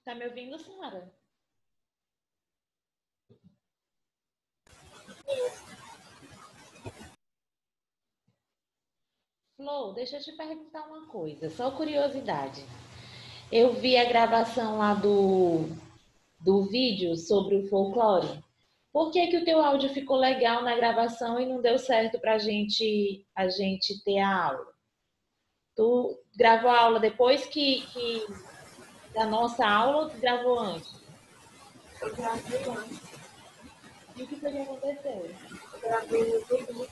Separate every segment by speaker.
Speaker 1: Tá me ouvindo, Sara? Flor, deixa eu te perguntar uma coisa, só curiosidade. Eu vi a gravação lá do vídeo sobre o folclore. Por que que o teu áudio ficou legal na gravação e não deu certo pra a gente ter a aula? Tu gravou a aula depois que da nossa aula ou tu gravou antes?
Speaker 2: Eu gravei antes.
Speaker 1: E o que foi que aconteceu?
Speaker 2: Eu gravei no YouTube.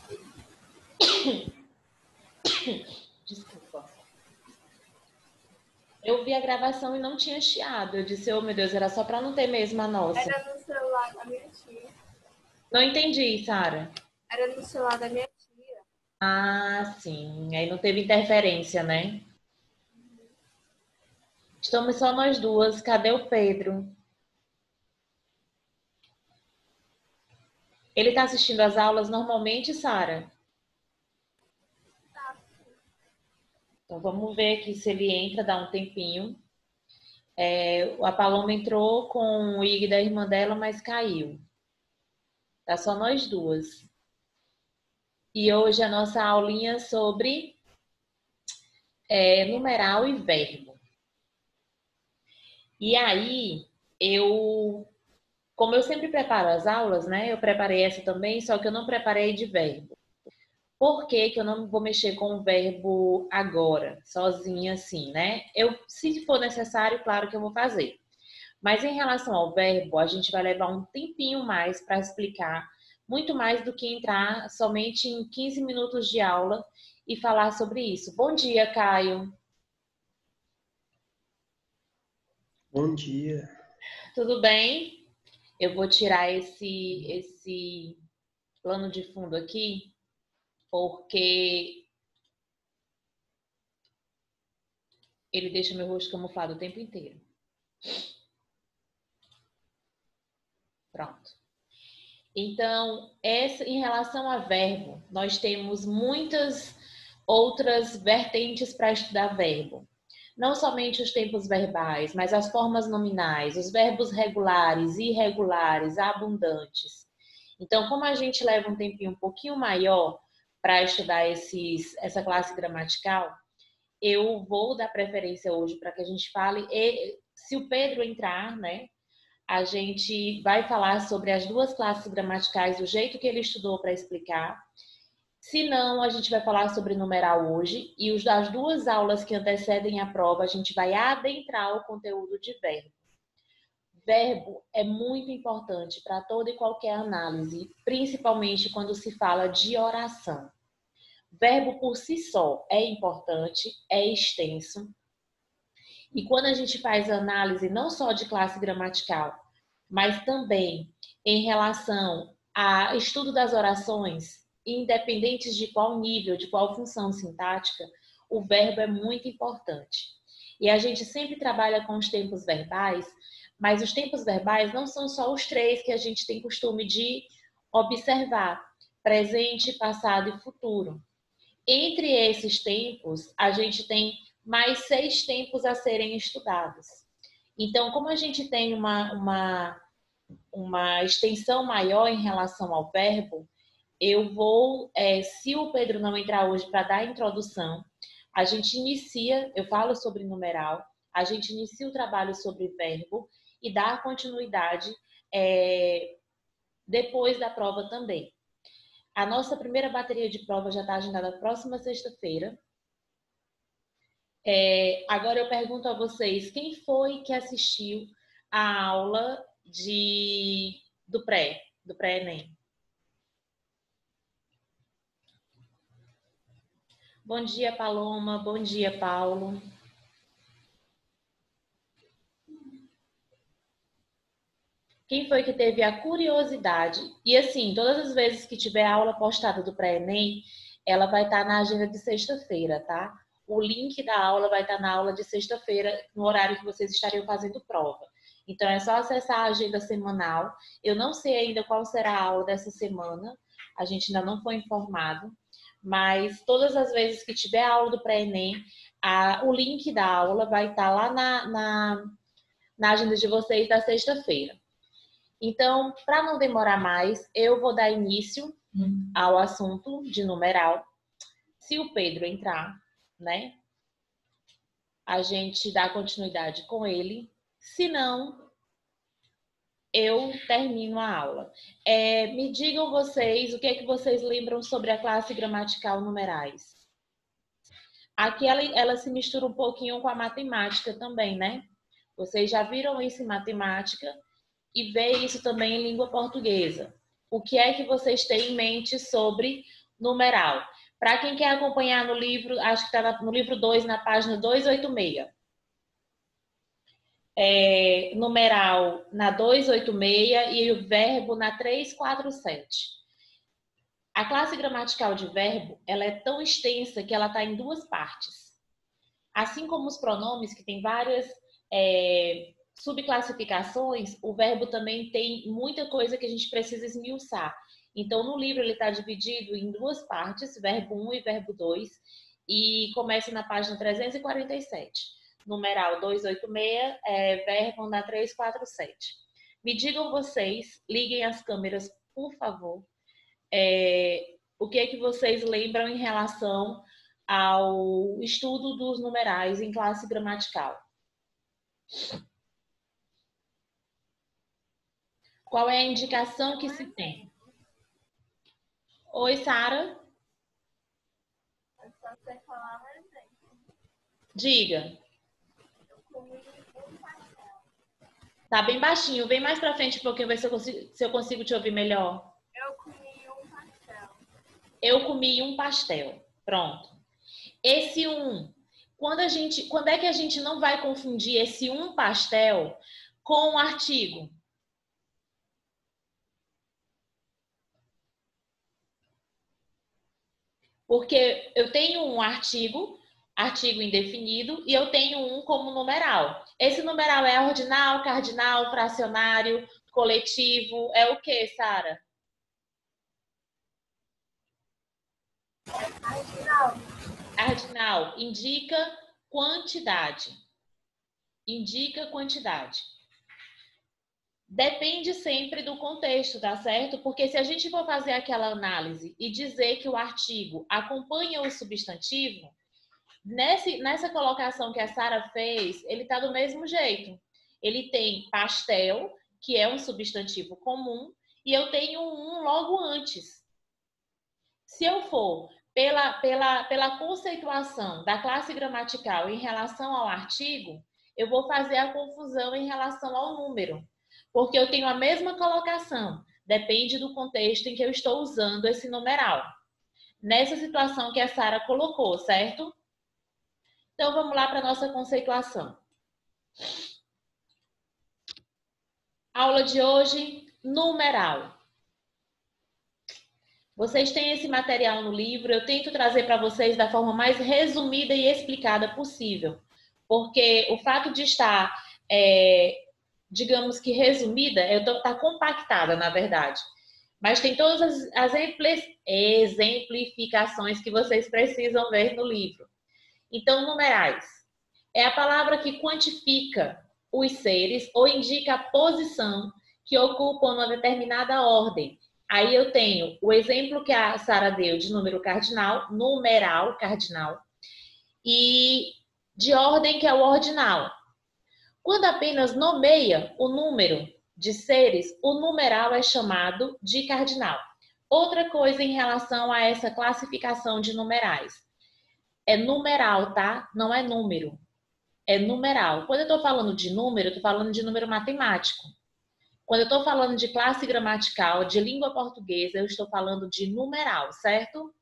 Speaker 1: Desculpa. Eu vi a gravação e não tinha chiado. Eu disse, oh meu Deus, era só pra não ter mesmo a nossa.
Speaker 2: Era no celular da minha tia.
Speaker 1: Não entendi, Sara.
Speaker 2: Era no celular da minha tia.
Speaker 1: Ah, sim. Aí não teve interferência, né? Estamos só nós duas. Cadê o Pedro? Ele tá assistindo às aulas normalmente, Sara?
Speaker 2: Tá.
Speaker 1: Então vamos ver aqui se ele entra, dá um tempinho. A Paloma entrou com o IG da irmã dela, mas caiu. Tá só nós duas. E hoje a nossa aulinha é sobre numeral e verbo. E aí, como eu sempre preparo as aulas, né? Eu preparei essa também, só que eu não preparei de verbo. Por que que eu não vou mexer com o verbo agora, sozinha assim, né? Se for necessário, claro que eu vou fazer. Mas em relação ao verbo, a gente vai levar um tempinho mais para explicar, muito mais do que entrar somente em 15 minutos de aula e falar sobre isso. Bom dia, Caio.
Speaker 3: Bom dia.
Speaker 1: Tudo bem? Eu vou tirar esse plano de fundo aqui, porque ele deixa meu rosto camuflado o tempo inteiro. Pronto. Então, em relação a verbo, nós temos muitas outras vertentes para estudar verbo. Não somente os tempos verbais, mas as formas nominais, os verbos regulares, irregulares, abundantes. Então, como a gente leva um tempinho um pouquinho maior para estudar essa classe gramatical, eu vou dar preferência hoje para que a gente fale, e se o Pedro entrar, né, a gente vai falar sobre as duas classes gramaticais do jeito que ele estudou para explicar. Se não, a gente vai falar sobre numeral hoje e as duas aulas que antecedem a prova, a gente vai adentrar o conteúdo de verbo. Verbo é muito importante para toda e qualquer análise, principalmente quando se fala de oração. Verbo por si só é importante, é extenso. E quando a gente faz análise não só de classe gramatical, mas também em relação a estudo das orações, independentes de qual nível, de qual função sintática, o verbo é muito importante. E a gente sempre trabalha com os tempos verbais, mas os tempos verbais não são só os três que a gente tem costume de observar: presente, passado e futuro. Entre esses tempos, a gente tem mais 6 tempos a serem estudados. Então, como a gente tem uma extensão maior em relação ao verbo, eu vou, se o Pedro não entrar hoje para dar a introdução, a gente inicia, eu falo sobre numeral, a gente inicia o trabalho sobre verbo e dá continuidade depois da prova também. A nossa primeira bateria de prova já está agendada próxima sexta-feira. Agora eu pergunto a vocês, quem foi que assistiu a aula do pré-ENEM? Bom dia, Paloma. Bom dia, Paulo. Quem foi que teve a curiosidade? E assim, todas as vezes que tiver aula postada do pré-ENEM, ela vai estar na agenda de sexta-feira, tá? O link da aula vai estar na aula de sexta-feira, no horário que vocês estariam fazendo prova. Então, é só acessar a agenda semanal. Eu não sei ainda qual será a aula dessa semana. A gente ainda não foi informado. Mas todas as vezes que tiver aula do pré-ENEM, o link da aula vai estar lá na na agenda de vocês da sexta-feira. Então, para não demorar mais, eu vou dar início ao assunto de numeral. Se o Pedro entrar, né, a gente dá continuidade com ele. Se não, eu termino a aula. Me digam vocês o que é que vocês lembram sobre a classe gramatical numerais. Aqui ela se mistura um pouquinho com a matemática também, né? Vocês já viram isso em matemática e vê isso também em língua portuguesa. O que é que vocês têm em mente sobre numeral? Para quem quer acompanhar no livro, acho que está no livro 2, na página 286. Numeral na 286 e o verbo na 347. A classe gramatical de verbo, ela é tão extensa que ela está em duas partes. Assim como os pronomes, que tem várias subclassificações, o verbo também tem muita coisa que a gente precisa esmiuçar. Então, no livro ele está dividido em duas partes, verbo 1 e verbo 2, e começa na página 347. Numeral 286, verbo na 347. Me digam vocês, liguem as câmeras, por favor, o que é que vocês lembram em relação ao estudo dos numerais em classe gramatical. Qual é a indicação que se tem? Oi, Sara?
Speaker 2: É só você falar um exemplo.
Speaker 1: Diga.
Speaker 2: Eu comi um pastel.
Speaker 1: Tá bem baixinho. Vem mais pra frente um pouquinho, ver se eu consigo te ouvir melhor.
Speaker 2: Eu comi um pastel.
Speaker 1: Eu comi um pastel. Pronto. Esse quando é que a gente não vai confundir esse um pastel com o artigo? Porque eu tenho um artigo indefinido, e eu tenho um como numeral. Esse numeral é ordinal, cardinal, fracionário, coletivo, é o que, Sara?
Speaker 2: Cardinal.
Speaker 1: Cardinal indica quantidade. Indica quantidade. Depende sempre do contexto, tá certo? Porque se a gente for fazer aquela análise e dizer que o artigo acompanha o substantivo, nessa colocação que a Sara fez, ele está do mesmo jeito. Ele tem pastel, que é um substantivo comum, e eu tenho um logo antes. Se eu for pela conceituação da classe gramatical em relação ao artigo, eu vou fazer a confusão em relação ao número, porque eu tenho a mesma colocação, depende do contexto em que eu estou usando esse numeral. Nessa situação que a Sara colocou, certo? Então, vamos lá para a nossa conceituação. Aula de hoje, numeral. Vocês têm esse material no livro, eu tento trazer para vocês da forma mais resumida e explicada possível, porque o fato de estar, digamos que resumida, está compactada, na verdade, mas tem todas as exemplificações que vocês precisam ver no livro. Então, numerais é a palavra que quantifica os seres ou indica a posição que ocupam uma determinada ordem. Aí eu tenho o exemplo que a Sara deu de número cardinal, numeral cardinal, e de ordem, que é o ordinal. Quando apenas nomeia o número de seres, o numeral é chamado de cardinal. Outra coisa em relação a essa classificação de numerais. É numeral, tá? Não é número. É numeral. Quando eu estou falando de número, eu estou falando de número matemático. Quando eu estou falando de classe gramatical, de língua portuguesa, eu estou falando de numeral, certo?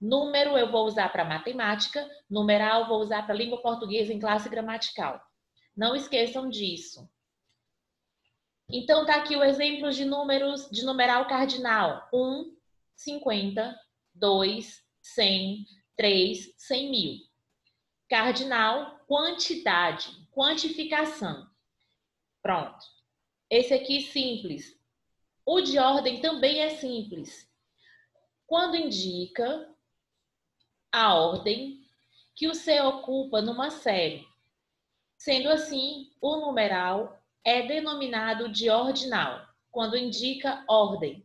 Speaker 1: Número eu vou usar para matemática, numeral vou usar para língua portuguesa em classe gramatical. Não esqueçam disso. Então, tá aqui o exemplo de números de numeral cardinal. 1, 50, 2, 100, 3, 100 mil. Cardinal, quantidade, quantificação. Pronto. Esse aqui simples. O de ordem também é simples. Quando indica a ordem que o C ocupa numa série. Sendo assim, o numeral é denominado de ordinal, quando indica ordem.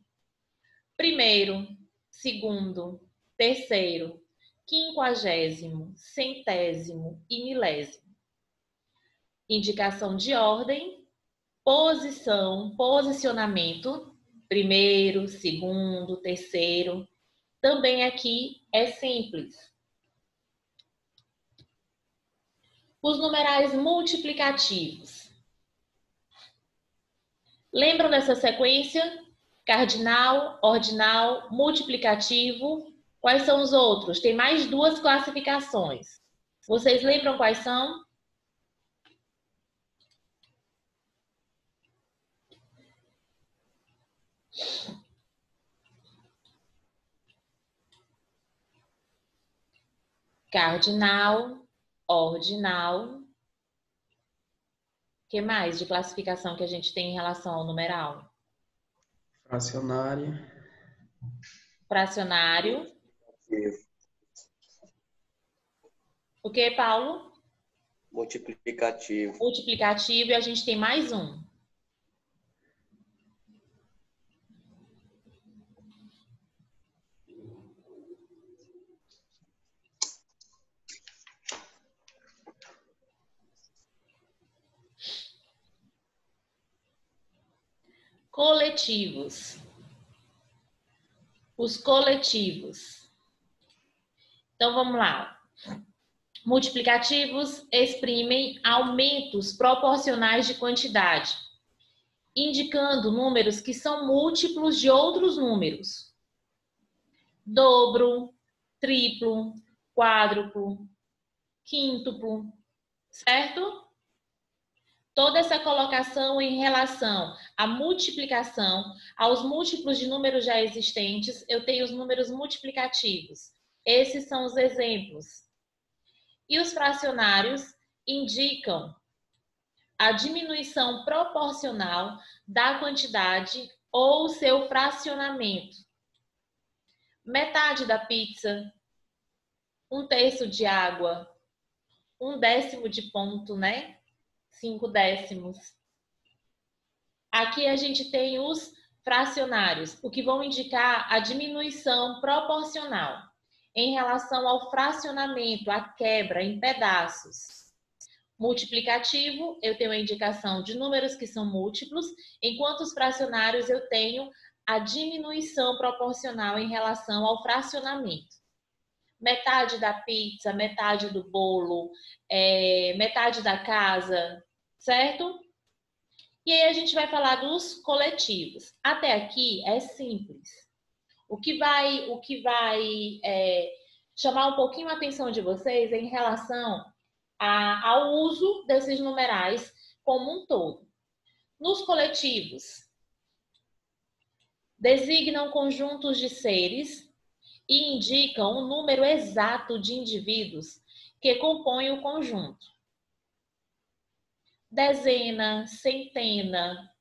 Speaker 1: Primeiro, segundo, terceiro, quinquagésimo, centésimo e milésimo. Indicação de ordem, posição, posicionamento, primeiro, segundo, terceiro. Também aqui é simples. Os numerais multiplicativos. Lembram dessa sequência? Cardinal, ordinal, multiplicativo. Quais são os outros? Tem mais duas classificações. Vocês lembram quais são? Cardinal, ordinal. O que mais de classificação que a gente tem em relação ao numeral?
Speaker 3: Fracionário.
Speaker 1: Fracionário. O que, Paulo?
Speaker 4: Multiplicativo.
Speaker 1: Multiplicativo, e a gente tem mais um. Coletivos. Os coletivos. Então, vamos lá. Multiplicativos exprimem aumentos proporcionais de quantidade, indicando números que são múltiplos de outros números. Dobro, triplo, quádruplo, quíntuplo, certo? Toda essa colocação em relação à multiplicação, aos múltiplos de números já existentes, eu tenho os números multiplicativos. Esses são os exemplos. E os fracionários indicam a diminuição proporcional da quantidade ou seu fracionamento. Metade da pizza, um terço de água, um décimo de ponto, né? 5 décimos. Aqui a gente tem os fracionários, o que vão indicar a diminuição proporcional em relação ao fracionamento, a quebra em pedaços. Multiplicativo, eu tenho a indicação de números que são múltiplos, enquanto os fracionários eu tenho a diminuição proporcional em relação ao fracionamento. Metade da pizza, metade do bolo, metade da casa, certo? E aí a gente vai falar dos coletivos. Até aqui é simples. O que vai chamar um pouquinho a atenção de vocês é em relação ao uso desses numerais como um todo. Nos coletivos, designam conjuntos de seres e indicam o número exato de indivíduos que compõem o conjunto. Dezena, centena,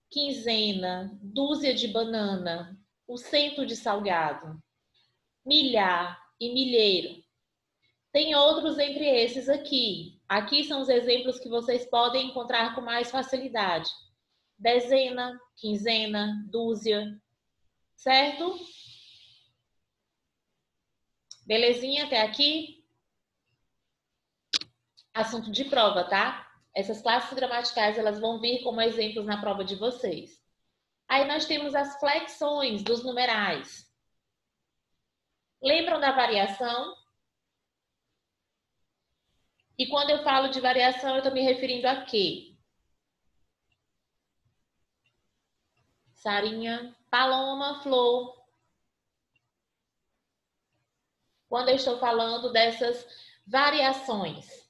Speaker 1: quinzena, dúzia de banana, o cento de salgado, milhar e milheiro. Tem outros entre esses aqui. Aqui são os exemplos que vocês podem encontrar com mais facilidade. Dezena, quinzena, dúzia, certo? Belezinha até aqui? Assunto de prova, tá? Essas classes gramaticais, elas vão vir como exemplos na prova de vocês. Aí nós temos as flexões dos numerais. Lembram da variação? E quando eu falo de variação, eu estou me referindo a quê? Sarinha, Paloma, Flor. Quando eu estou falando dessas variações.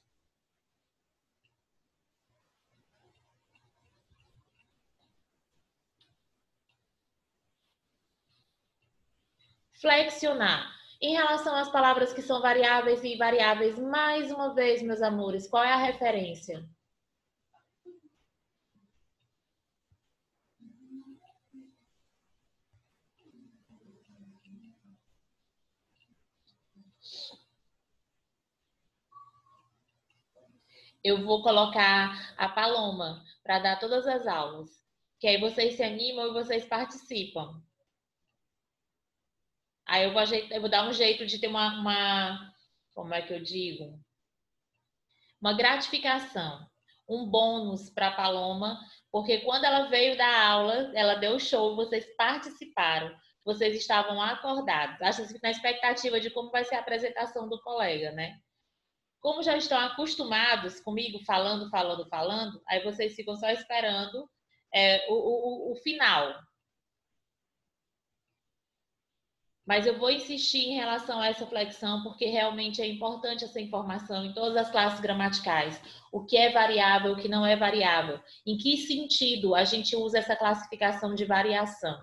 Speaker 1: Flexionar. Em relação às palavras que são variáveis e invariáveis, mais uma vez, meus amores, qual é a referência? eu vou colocar a Paloma para dar todas as aulas. Que aí vocês se animam e vocês participam. Aí eu vou dar um jeito de ter como é que eu digo? Uma gratificação, um bônus para a Paloma, porque quando ela veio dar aula, ela deu show, vocês participaram, vocês estavam acordados. Acho que na expectativa de como vai ser a apresentação do colega, né? Como já estão acostumados comigo falando, aí vocês ficam só esperando o final. Mas eu vou insistir em relação a essa flexão, porque realmente é importante essa informação em todas as classes gramaticais. O que é variável, o que não é variável. Em que sentido a gente usa essa classificação de variação?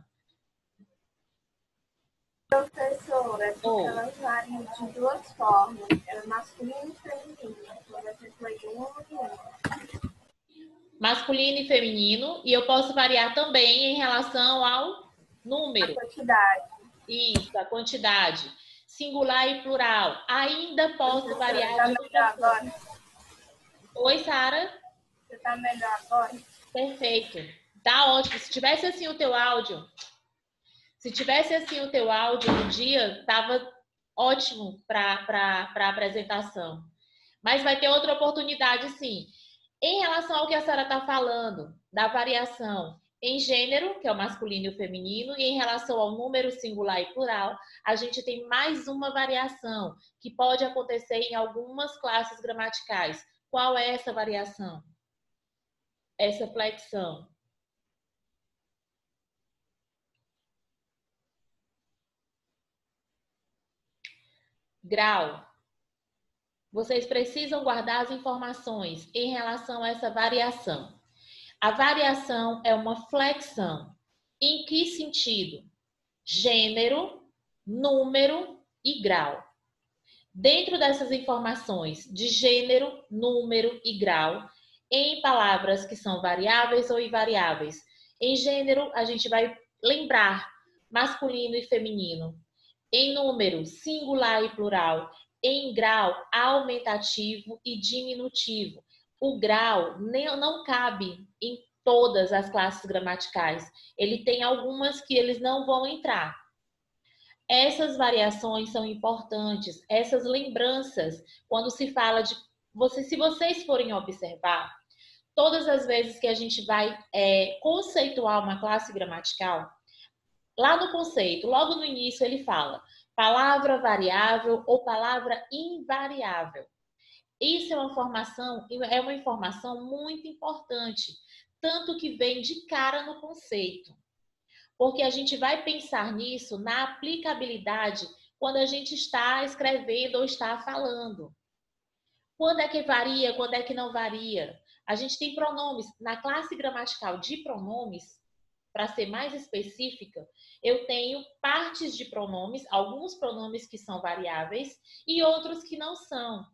Speaker 2: Professora, porque elas variam de duas formas, masculino e feminino. Por exemplo,
Speaker 1: Masculino e feminino, e eu posso variar também em relação ao número.
Speaker 2: A quantidade.
Speaker 1: Isso, a quantidade. Singular e plural. Ainda posso variar de outra forma. Oi, Sara?
Speaker 2: Você está melhor agora?
Speaker 1: Perfeito. Tá ótimo. Se tivesse assim o teu áudio no dia, tava ótimo para a apresentação. Mas vai ter outra oportunidade, sim. Em relação ao que a Sara está falando, da variação em gênero, que é o masculino e o feminino, e em relação ao número singular e plural, a gente tem mais uma variação que pode acontecer em algumas classes gramaticais. Qual é essa variação? Essa flexão. Grau. Vocês precisam guardar as informações em relação a essa variação. A variação é uma flexão. Em que sentido? Gênero, número e grau. Dentro dessas informações de gênero, número e grau, em palavras que são variáveis ou invariáveis. Em gênero, a gente vai lembrar masculino e feminino. Em número, singular e plural. Em grau, aumentativo e diminutivo. O grau não cabe em todas as classes gramaticais. Ele tem algumas que eles não vão entrar. Essas variações são importantes, essas lembranças, quando se fala de se vocês forem observar, todas as vezes que a gente vai conceituar uma classe gramatical, lá no conceito, logo no início ele fala palavra variável ou palavra invariável. Isso é uma informação muito importante, tanto que vem de cara no conceito. Porque a gente vai pensar nisso na aplicabilidade quando a gente está escrevendo ou está falando. Quando é que varia, quando é que não varia? A gente tem pronomes. Na classe gramatical de pronomes, para ser mais específica, eu tenho partes de pronomes, alguns pronomes que são variáveis e outros que não são.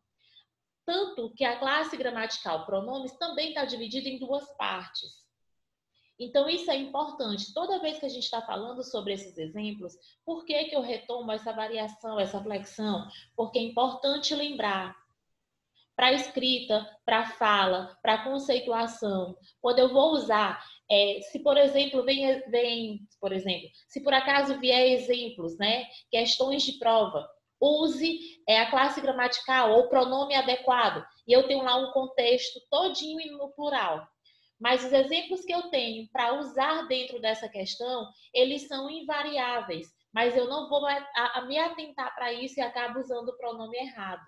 Speaker 1: Tanto que a classe gramatical pronomes também está dividida em duas partes. Então, isso é importante. Toda vez que a gente está falando sobre esses exemplos, por que eu retomo essa variação, essa flexão? Porque é importante lembrar para a escrita, para a fala, para a conceituação. Quando eu vou usar, se por exemplo, se por acaso vier exemplos, né, questões de prova, use a classe gramatical ou pronome adequado. E eu tenho lá um contexto todinho no plural. Mas os exemplos que eu tenho para usar dentro dessa questão, eles são invariáveis. Mas eu não vou me atentar para isso e acabo usando o pronome errado.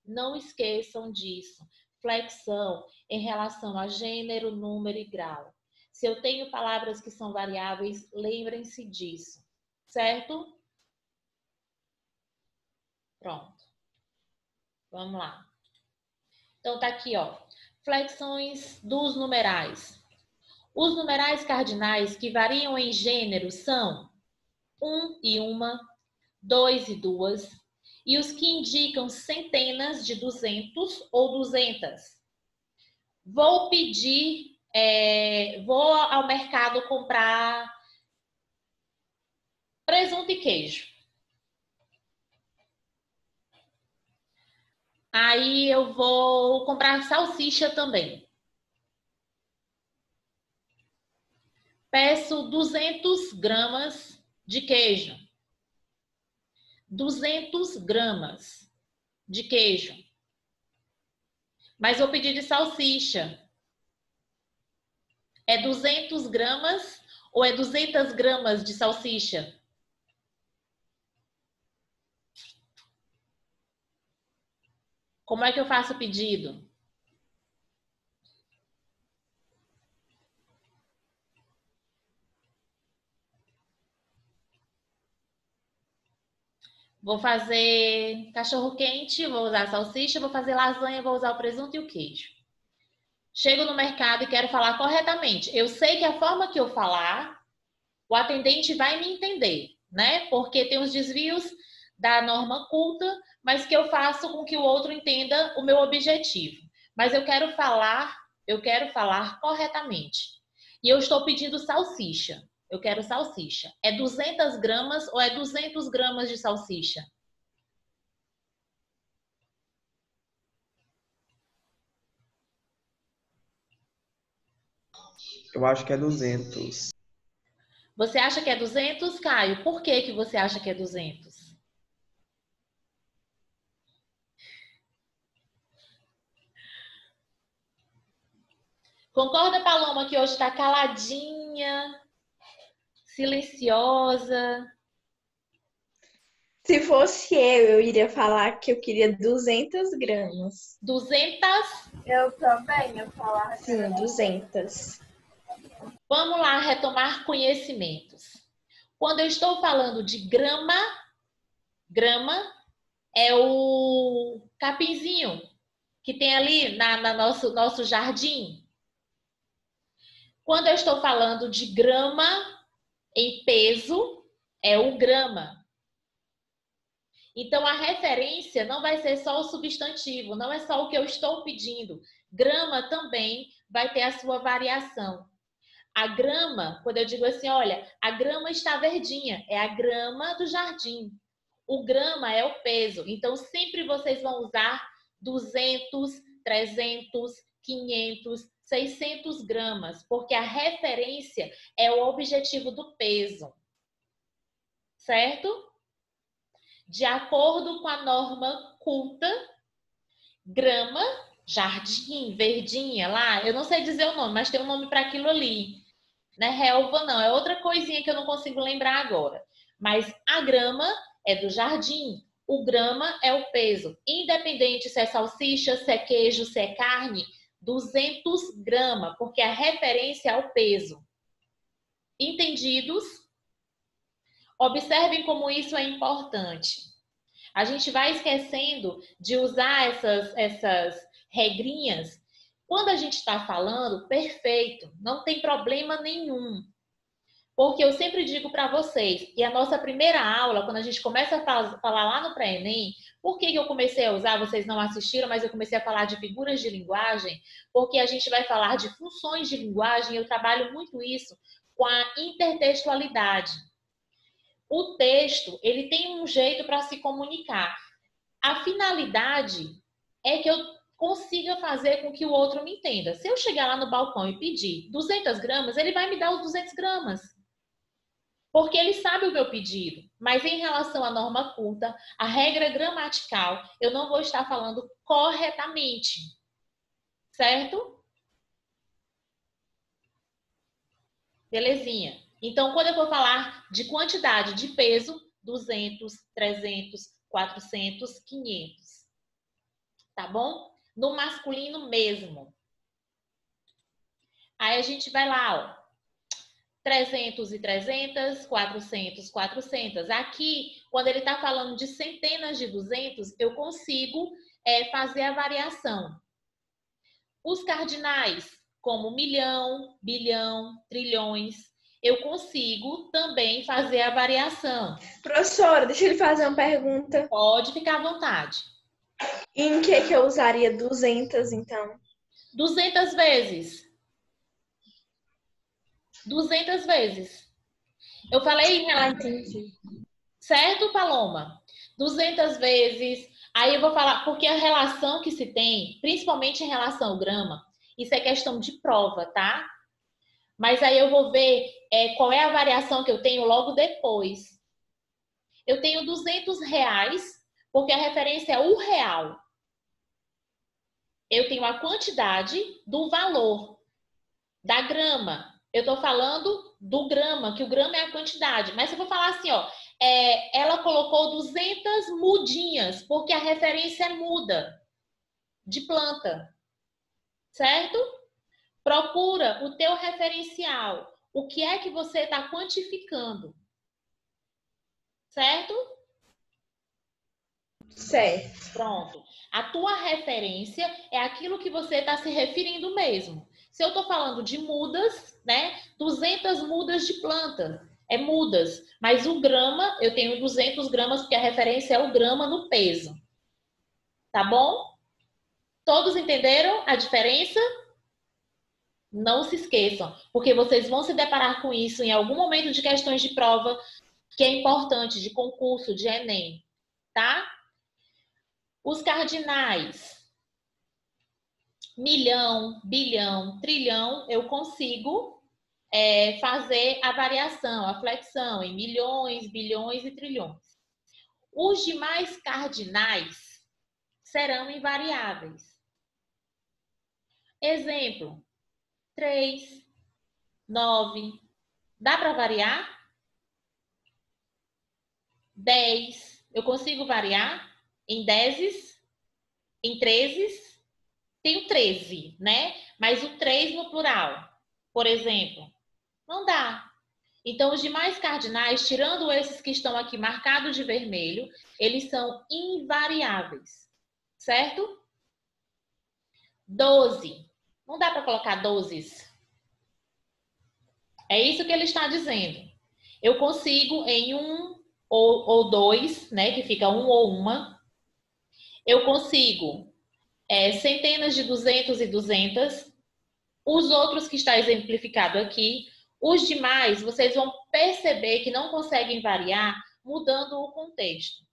Speaker 1: Não esqueçam disso. Flexão em relação a gênero, número e grau. Se eu tenho palavras que são variáveis, lembrem-se disso. Certo? Pronto. Vamos lá. Então tá aqui, ó. Flexões dos numerais. Os numerais cardinais que variam em gênero são 1 e 1, 2 e 2, e os que indicam centenas de 200 ou 200. Vou ao mercado comprar presunto e queijo. Aí eu vou comprar salsicha também. Peço 200 gramas de queijo. 200 gramas de queijo. Mas vou pedir de salsicha. É 200 gramas ou é 200 gramas de salsicha? Como é que eu faço o pedido? Vou fazer cachorro quente, vou usar salsicha, vou fazer lasanha, vou usar o presunto e o queijo. Chego no mercado e quero falar corretamente. Eu sei que a forma que eu falar, o atendente vai me entender, né? Porque tem os desvios da norma culta, mas que eu faço com que o outro entenda o meu objetivo. Mas eu quero falar corretamente. E eu estou pedindo salsicha. Eu quero salsicha. É 200 gramas ou é 200 gramas de salsicha?
Speaker 3: Eu acho que é 200.
Speaker 1: Você acha que é 200, Caio? Por que que você acha que é 200? Concorda, Paloma, que hoje está caladinha, silenciosa?
Speaker 4: Se fosse eu iria falar que eu queria 200 gramas.
Speaker 1: 200?
Speaker 2: Eu também ia falar.
Speaker 4: Sim, 200.
Speaker 1: Vamos lá retomar conhecimentos. Quando eu estou falando de grama, grama é o capinzinho que tem ali na nosso jardim. Quando eu estou falando de grama em peso, é o grama. Então, a referência não vai ser só o substantivo, não é só o que eu estou pedindo. Grama também vai ter a sua variação. A grama, quando eu digo assim, olha, a grama está verdinha, é a grama do jardim. O grama é o peso. Então, sempre vocês vão usar 200, 300, 500, 600 gramas, porque a referência é o objetivo do peso. Certo? De acordo com a norma culta, grama, jardim, verdinha lá, eu não sei dizer o nome, mas tem um nome para aquilo ali. Não é relva, não, é outra coisinha que eu não consigo lembrar agora. Mas a grama é do jardim, o grama é o peso. Independente se é salsicha, se é queijo, se é carne, 200 gramas, porque a referência é o peso. Entendidos? Observem como isso é importante. A gente vai esquecendo de usar essas regrinhas. Quando a gente está falando, perfeito, não tem problema nenhum. Porque eu sempre digo para vocês, e a nossa primeira aula, quando a gente começa a falar lá no pré-ENEM, por que eu comecei a usar, vocês não assistiram, mas eu comecei a falar de figuras de linguagem, porque a gente vai falar de funções de linguagem, eu trabalho muito isso com a intertextualidade. O texto, ele tem um jeito para se comunicar. A finalidade é que eu consiga fazer com que o outro me entenda. Se eu chegar lá no balcão e pedir 200 gramas, ele vai me dar os 200 gramas. Porque ele sabe o meu pedido. Mas em relação à norma culta, a regra gramatical, eu não vou estar falando corretamente. Certo? Belezinha. Então, quando eu vou falar de quantidade de peso, 200, 300, 400, 500. Tá bom? No masculino mesmo. Aí a gente vai lá, ó. 300 e 300, 400, 400. Aqui, quando ele está falando de centenas de 200, eu consigo fazer a variação. Os cardinais, como milhão, bilhão, trilhões, eu consigo também fazer a variação.
Speaker 4: Professora, deixa eu lhe fazer uma pergunta.
Speaker 1: Pode ficar à vontade.
Speaker 4: Em que eu usaria 200, então?
Speaker 1: 200 vezes. 200 vezes. Eu falei em relação...
Speaker 4: Entendi.
Speaker 1: Certo, Paloma? 200 vezes. Aí eu vou falar, porque a relação que se tem, principalmente em relação ao grama, isso é questão de prova, tá? Mas aí eu vou ver qual é a variação que eu tenho logo depois. Eu tenho R$ 200, porque a referência é o real. Eu tenho a quantidade do valor da grama. Eu estou falando do grama, que o grama é a quantidade. Mas se eu vou falar assim, ó, ela colocou 200 mudinhas, porque a referência é muda de planta, certo? Procura o teu referencial. O que é que você está quantificando? Certo?
Speaker 4: Certo.
Speaker 1: Pronto. A tua referência é aquilo que você está se referindo mesmo. Se eu estou falando de mudas, né? 200 mudas de planta. É mudas. Mas o grama, eu tenho 200 gramas, porque a referência é o grama no peso. Tá bom? Todos entenderam a diferença? Não se esqueçam, porque vocês vão se deparar com isso em algum momento de questões de prova, que é importante, de concurso, de Enem, tá? Os cardinais, milhão, bilhão, trilhão, eu consigo fazer a variação, a flexão em milhões, bilhões e trilhões. Os demais cardinais serão invariáveis. Exemplo, 3, 9. Dá para variar? 10. Eu consigo variar em 10, em 13. Tenho 13, né? Mas o 3 no plural, por exemplo, não dá. Então, os demais cardinais, tirando esses que estão aqui marcados de vermelho, eles são invariáveis, certo? 12. Não dá para colocar 12. É isso que ele está dizendo. Eu consigo em 1 ou 2, né? Que fica 1 ou 1. Eu consigo centenas de 200 e 200. Os outros que está exemplificado aqui, os demais, vocês vão perceber que não conseguem variar mudando o contexto.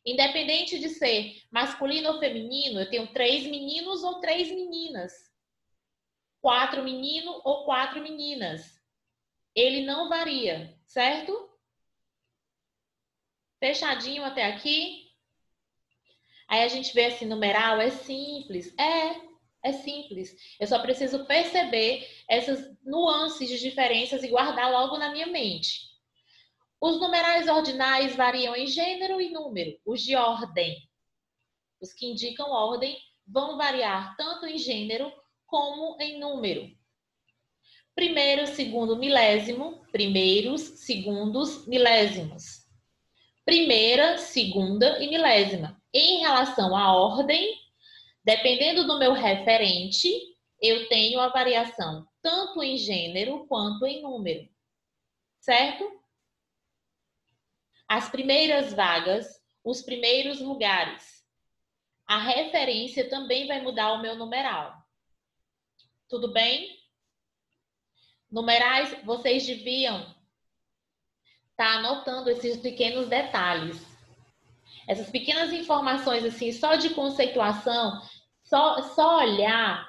Speaker 1: Independente de ser masculino ou feminino, eu tenho 3 meninos ou 3 meninas. 4 meninos ou 4 meninas. Ele não varia, certo? Fechadinho até aqui? Aí a gente vê assim, numeral é simples. É simples. Eu só preciso perceber essas nuances de diferenças e guardar logo na minha mente. Os numerais ordinais variam em gênero e número. Os de ordem, os que indicam ordem, vão variar tanto em gênero como em número. Primeiro, segundo, milésimo. Primeiros, segundos, milésimos. Primeira, segunda e milésima. Em relação à ordem, dependendo do meu referente, eu tenho a variação tanto em gênero quanto em número. Certo? As primeiras vagas, os primeiros lugares. A referência também vai mudar o meu numeral. Tudo bem? Numerais, vocês deviam estar anotando esses pequenos detalhes. Essas pequenas informações, assim, só de conceituação, só olhar,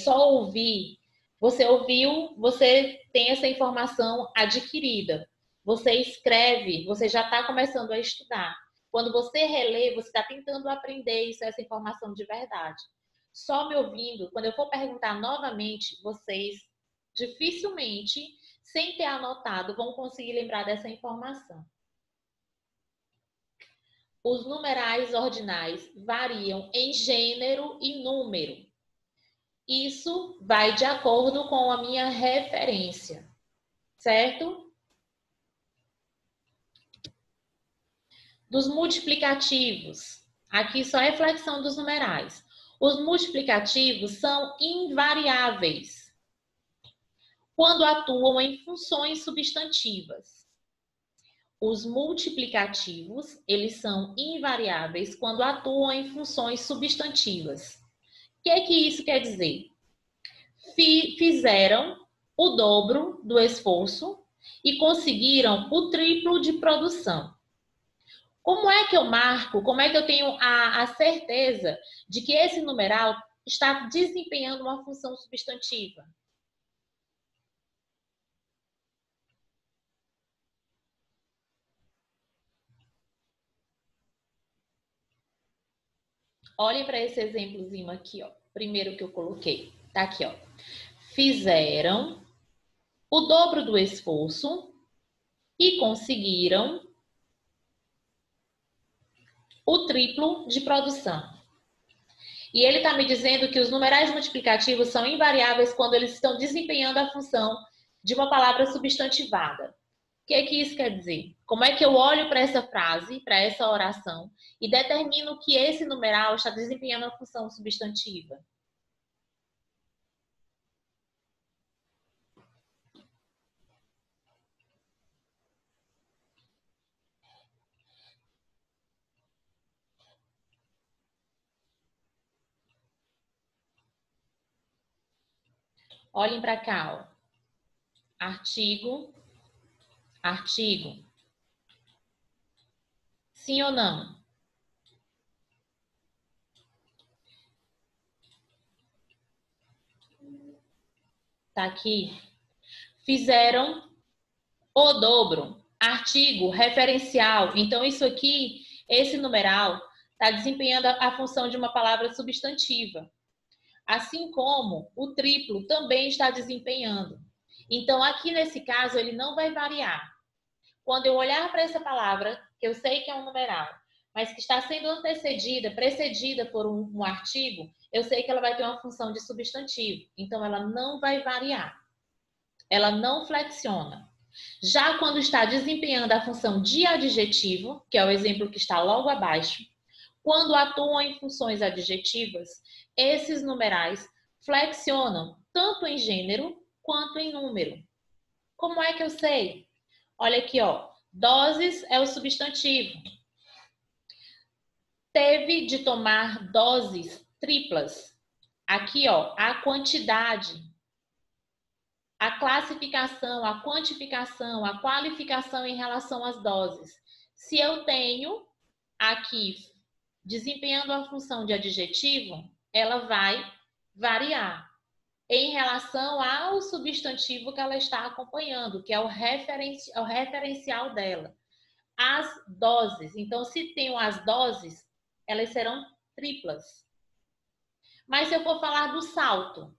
Speaker 1: só ouvir. Você ouviu, você tem essa informação adquirida. Você escreve, você já está começando a estudar. Quando você relê, você está tentando aprender isso, essa informação de verdade. Só me ouvindo, quando eu for perguntar novamente, vocês dificilmente, sem ter anotado, vão conseguir lembrar dessa informação. Os numerais ordinais variam em gênero e número. Isso vai de acordo com a minha referência, certo? Dos multiplicativos. Aqui só é flexão dos numerais. Os multiplicativos são invariáveis quando atuam em funções substantivas. Os multiplicativos, eles são invariáveis quando atuam em funções substantivas. O que isso quer dizer? Fizeram o dobro do esforço e conseguiram o triplo de produção. Como é que eu marco, como é que eu tenho a certeza de que esse numeral está desempenhando uma função substantiva? Olhem para esse exemplozinho aqui, ó. Primeiro que eu coloquei. Tá aqui, ó. Fizeram o dobro do esforço e conseguiram o triplo de produção. E ele está me dizendo que os numerais multiplicativos são invariáveis quando eles estão desempenhando a função de uma palavra substantivada. O que é que isso quer dizer? Como é que eu olho para essa frase, para essa oração, e determino que esse numeral está desempenhando a função substantiva? Olhem para cá, ó. Artigo, artigo. Sim ou não? Tá aqui. Fizeram o dobro. Artigo, referencial. Então, isso aqui, esse numeral, está desempenhando a função de uma palavra substantiva. Assim como o triplo também está desempenhando. Então, aqui nesse caso, ele não vai variar. Quando eu olhar para essa palavra, que eu sei que é um numeral, mas que está sendo antecedida, precedida por um artigo, eu sei que ela vai ter uma função de substantivo. Então, ela não vai variar. Ela não flexiona. Já quando está desempenhando a função de adjetivo, que é o exemplo que está logo abaixo, quando atuam em funções adjetivas, esses numerais flexionam tanto em gênero quanto em número. Como é que eu sei? Olha aqui, ó. Doses é o substantivo. Teve de tomar doses triplas. Aqui, ó, a quantidade, a classificação, a quantificação, a qualificação em relação às doses. Se eu tenho aqui desempenhando a função de adjetivo, ela vai variar em relação ao substantivo que ela está acompanhando, que é o referencial dela. As doses. Então, se tenho as doses, elas serão triplas. Mas se eu for falar do salto,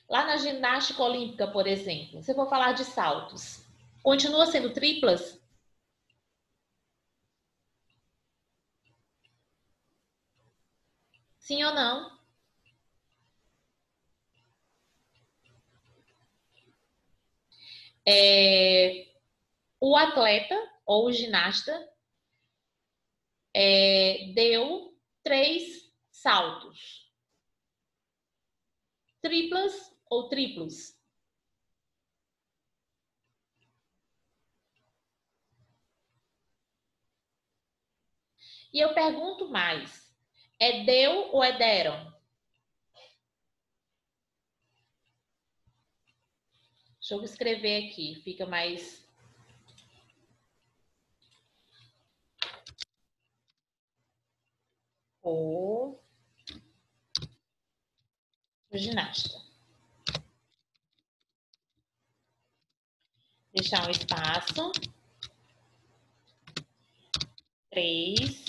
Speaker 1: lá na ginástica olímpica, por exemplo, se eu for falar de saltos, continua sendo triplas? Sim ou não? O atleta ou o ginasta deu 3 saltos. Triplas ou triplos? E eu pergunto mais, é deu ou é deram? Deixa eu escrever aqui, fica mais... O ginasta. Deixar um espaço. 3.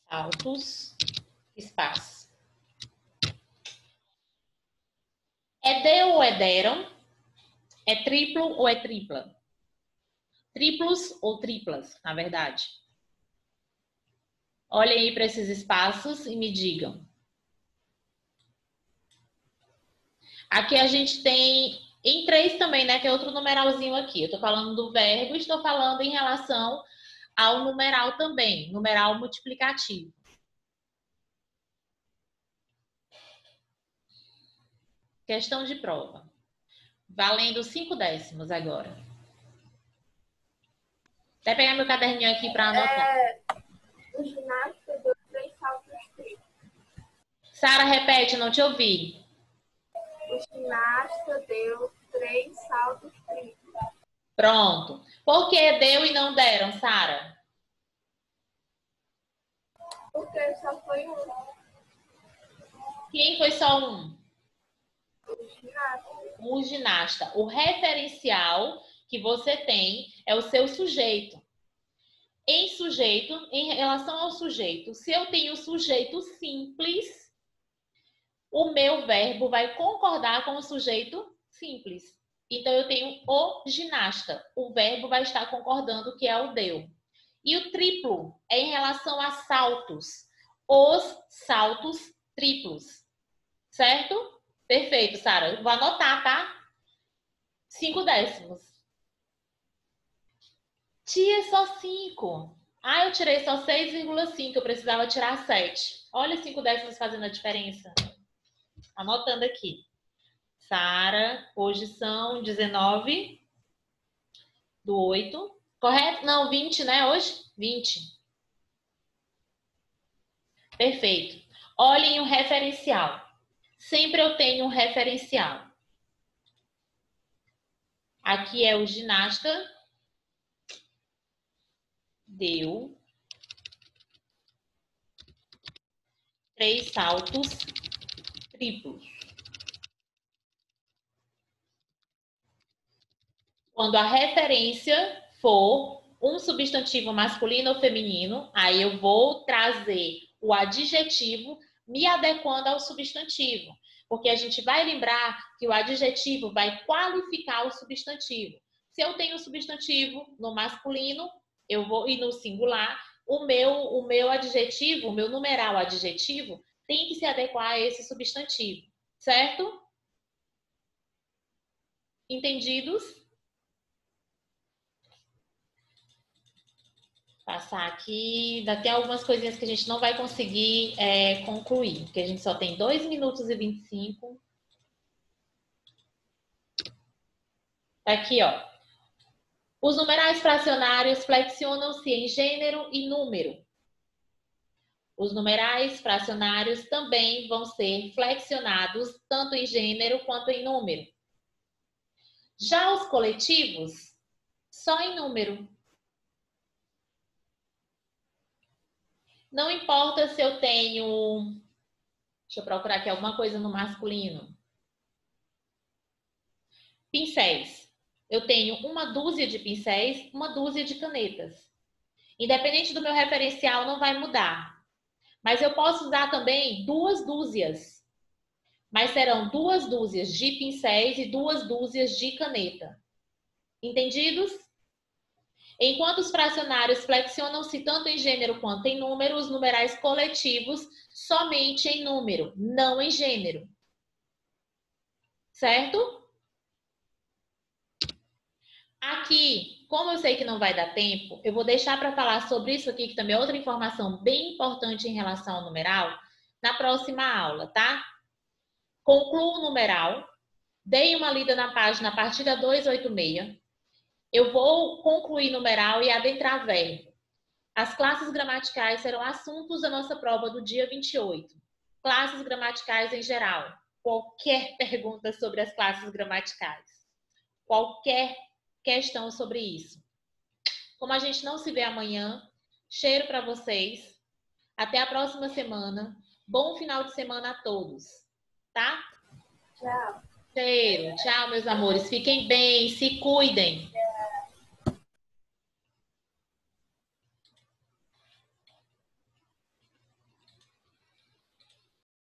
Speaker 1: Saltos. Espaço. É deu ou é deram? É triplo ou é tripla? Triplos ou triplas, na verdade? Olhem aí para esses espaços e me digam. Aqui a gente tem em 3 também, né? Que é outro numeralzinho aqui. Eu estou falando do verbo e estou falando em relação ao numeral também, numeral multiplicativo. Questão de prova. Valendo 5 décimos agora. Até pegar meu caderninho aqui para anotar.
Speaker 2: O ginasta deu 3 saltos triplos.
Speaker 1: Sara, repete, não te ouvi.
Speaker 2: O ginasta deu 3 saltos triplos.
Speaker 1: Pronto. Por que deu e não deram, Sara?
Speaker 2: Porque só foi um.
Speaker 1: Quem foi só um?
Speaker 2: O ginasta.
Speaker 1: O ginasta. O referencial que você tem é o seu sujeito. Em sujeito, em relação ao sujeito, se eu tenho sujeito simples, o meu verbo vai concordar com o sujeito simples. Então, eu tenho o ginasta. O verbo vai estar concordando que é o deu. E o triplo é em relação a saltos. Os saltos triplos. Certo? Perfeito, Sara. Vou anotar, tá? 5 décimos. Tia, só 5. Ah, eu tirei só 6,5. Eu precisava tirar 7. Olha 5 décimos fazendo a diferença. Anotando aqui. Sara, hoje são 19/8. Correto? Não, 20, né? Hoje? 20. Perfeito. Olhem o referencial. Sempre eu tenho um referencial. Aqui é o ginasta. Deu 3 saltos triplos. Quando a referência for um substantivo masculino ou feminino, aí eu vou trazer o adjetivo me adequando ao substantivo. Porque a gente vai lembrar que o adjetivo vai qualificar o substantivo. Se eu tenho o substantivo no masculino, eu vou e no singular, o meu adjetivo, o meu numeral adjetivo, tem que se adequar a esse substantivo. Certo? Entendidos? Passar aqui, ainda tem algumas coisinhas que a gente não vai conseguir concluir, porque a gente só tem 2 minutos e 25. Aqui, ó. Os numerais fracionários flexionam-se em gênero e número. Os numerais fracionários também vão ser flexionados tanto em gênero quanto em número. Já os coletivos, só em número. Não importa se eu tenho... Deixa eu procurar aqui alguma coisa no masculino. Pincéis. Eu tenho 1 dúzia de pincéis, 1 dúzia de canetas. Independente do meu referencial, não vai mudar. Mas eu posso usar também 2 dúzias. Mas serão 2 dúzias de pincéis e 2 dúzias de caneta. Entendidos? Enquanto os fracionários flexionam-se tanto em gênero quanto em número, os numerais coletivos somente em número, não em gênero. Certo? Aqui, como eu sei que não vai dar tempo, eu vou deixar para falar sobre isso aqui, que também é outra informação bem importante em relação ao numeral, na próxima aula, tá? Concluo o numeral, dei uma lida na página a partir da 286. Eu vou concluir numeral e adentrar verbo. As classes gramaticais serão assuntos da nossa prova do dia 28. Classes gramaticais em geral. Qualquer pergunta sobre as classes gramaticais. Qualquer questão sobre isso. Como a gente não se vê amanhã, cheiro para vocês. Até a próxima semana. Bom final de semana a todos. Tá?
Speaker 2: Tchau.
Speaker 1: Cheiro. Tchau, meus amores. Fiquem bem, se cuidem.